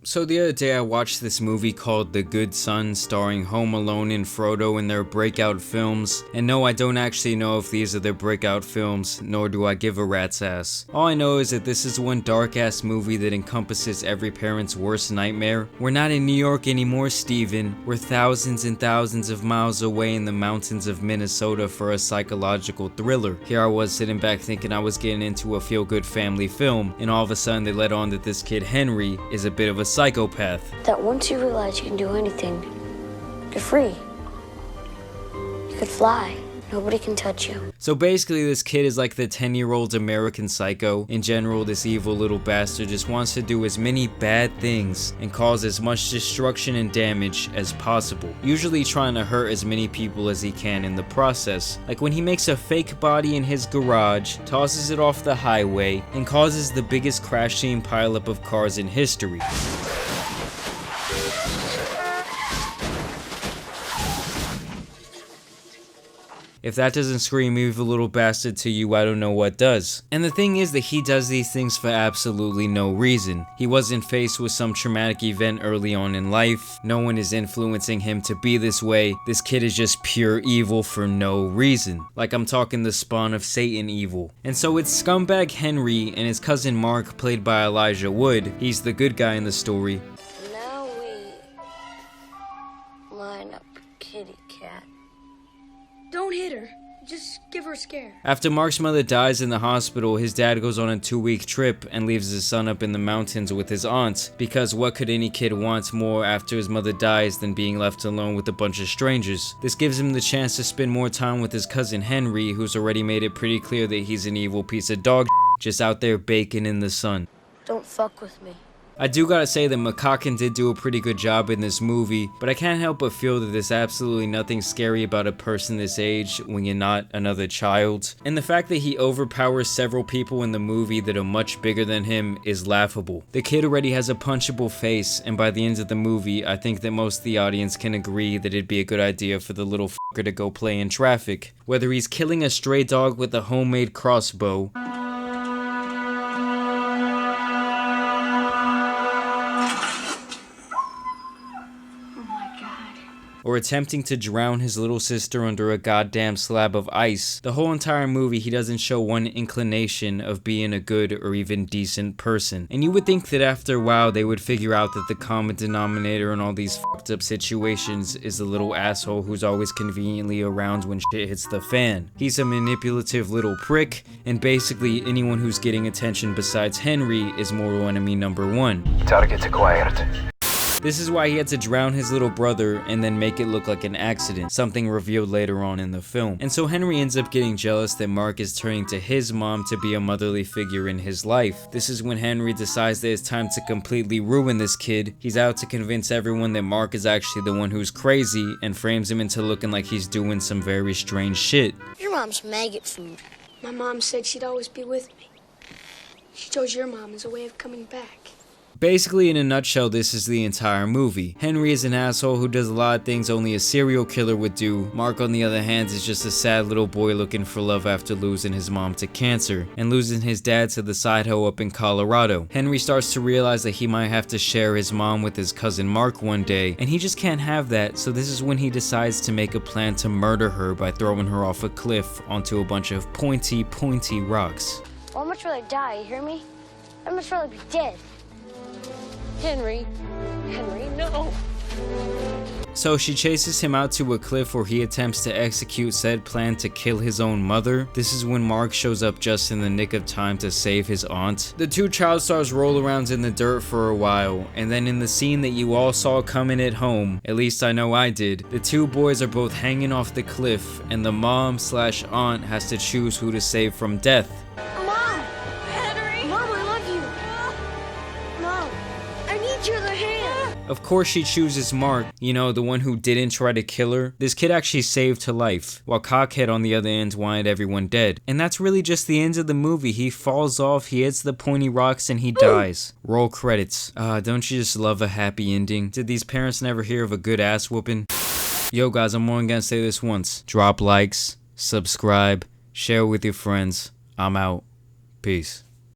So the other day I watched this movie called The Good Son, starring Home Alone and Frodo in their breakout films. And no, I don't actually know if these are their breakout films, nor do I give a rat's ass. All I know is that this is one dark ass movie that encompasses every parent's worst nightmare. We're not in New York anymore, Steven. We're thousands and thousands of miles away in the mountains of Minnesota for a psychological thriller. Here I was sitting back thinking I was getting into a feel-good family film, and all of a sudden they let on that this kid Henry is a bit of a psychopath. That once you realize you can do anything, you're free. You could fly. Nobody can touch you. So basically this kid is like the 10-year-old American Psycho. In general, this evil little bastard just wants to do as many bad things and cause as much destruction and damage as possible. Usually trying to hurt as many people as he can in the process. Like when he makes a fake body in his garage, tosses it off the highway, and causes the biggest crash scene pileup of cars in history. If that doesn't scream evil little bastard to you, I don't know what does. And the thing is that he does these things for absolutely no reason. He wasn't faced with some traumatic event early on in life. No one is influencing him to be this way. This kid is just pure evil for no reason. Like I'm talking the spawn of Satan evil. And so it's scumbag Henry and his cousin Mark, played by Elijah Wood. He's the good guy in the story. Now we line up kitty cat. Don't hit her. Just give her a scare. After Mark's mother dies in the hospital, his dad goes on a 2-week trip and leaves his son up in the mountains with his aunt, because what could any kid want more after his mother dies than being left alone with a bunch of strangers? This gives him the chance to spend more time with his cousin Henry, who's already made it pretty clear that he's an evil piece of dog just out there baking in the sun. Don't fuck with me. I do gotta say that McCauley did do a pretty good job in this movie, but I can't help but feel that there's absolutely nothing scary about a person this age when you're not another child. And the fact that he overpowers several people in the movie that are much bigger than him is laughable. The kid already has a punchable face, and by the end of the movie, I think that most of the audience can agree that it'd be a good idea for the little fucker to go play in traffic. Whether he's killing a stray dog with a homemade crossbow, or attempting to drown his little sister under a goddamn slab of ice, the whole entire movie he doesn't show one inclination of being a good or even decent person. And you would think that after a while they would figure out that the common denominator in all these fucked up situations is the little asshole who's always conveniently around when shit hits the fan. He's a manipulative little prick, and basically anyone who's getting attention besides Henry is mortal enemy number 1. Target acquired. This is why he had to drown his little brother and then make it look like an accident, something revealed later on in the film. And so Henry ends up getting jealous that Mark is turning to his mom to be a motherly figure in his life. This is when Henry decides that it's time to completely ruin this kid. He's out to convince everyone that Mark is actually the one who's crazy, and frames him into looking like he's doing some very strange shit. Your mom's maggot food. My mom said she'd always be with me. She chose your mom as a way of coming back. Basically, in a nutshell, this is the entire movie. Henry is an asshole who does a lot of things only a serial killer would do. Mark, on the other hand, is just a sad little boy looking for love after losing his mom to cancer, and losing his dad to the side hoe up in Colorado. Henry starts to realize that he might have to share his mom with his cousin Mark one day, and he just can't have that, so this is when he decides to make a plan to murder her by throwing her off a cliff onto a bunch of pointy rocks. Well, I'd much rather die, you hear me? I'd much rather be dead. Henry, no. So she chases him out to a cliff where he attempts to execute said plan to kill his own mother. This is when Mark shows up just in the nick of time to save his aunt. The two child stars roll around in the dirt for a while, and then in the scene that you all saw coming at home, at least I know I did, the two boys are both hanging off the cliff, and the mom/aunt has to choose who to save from death. Mom! Henry! Mom, I love you! Mom, I need your other hand! Of course she chooses Mark, you know, the one who didn't try to kill her. This kid actually saved her life, while Cockhead on the other end wanted everyone dead. And that's really just the end of the movie. He falls off, he hits the pointy rocks, and he dies. Roll credits. Don't you just love a happy ending? Did these parents never hear of a good ass whooping? Yo guys, I'm only gonna say this once. Drop likes, subscribe, share with your friends. I'm out. Peace.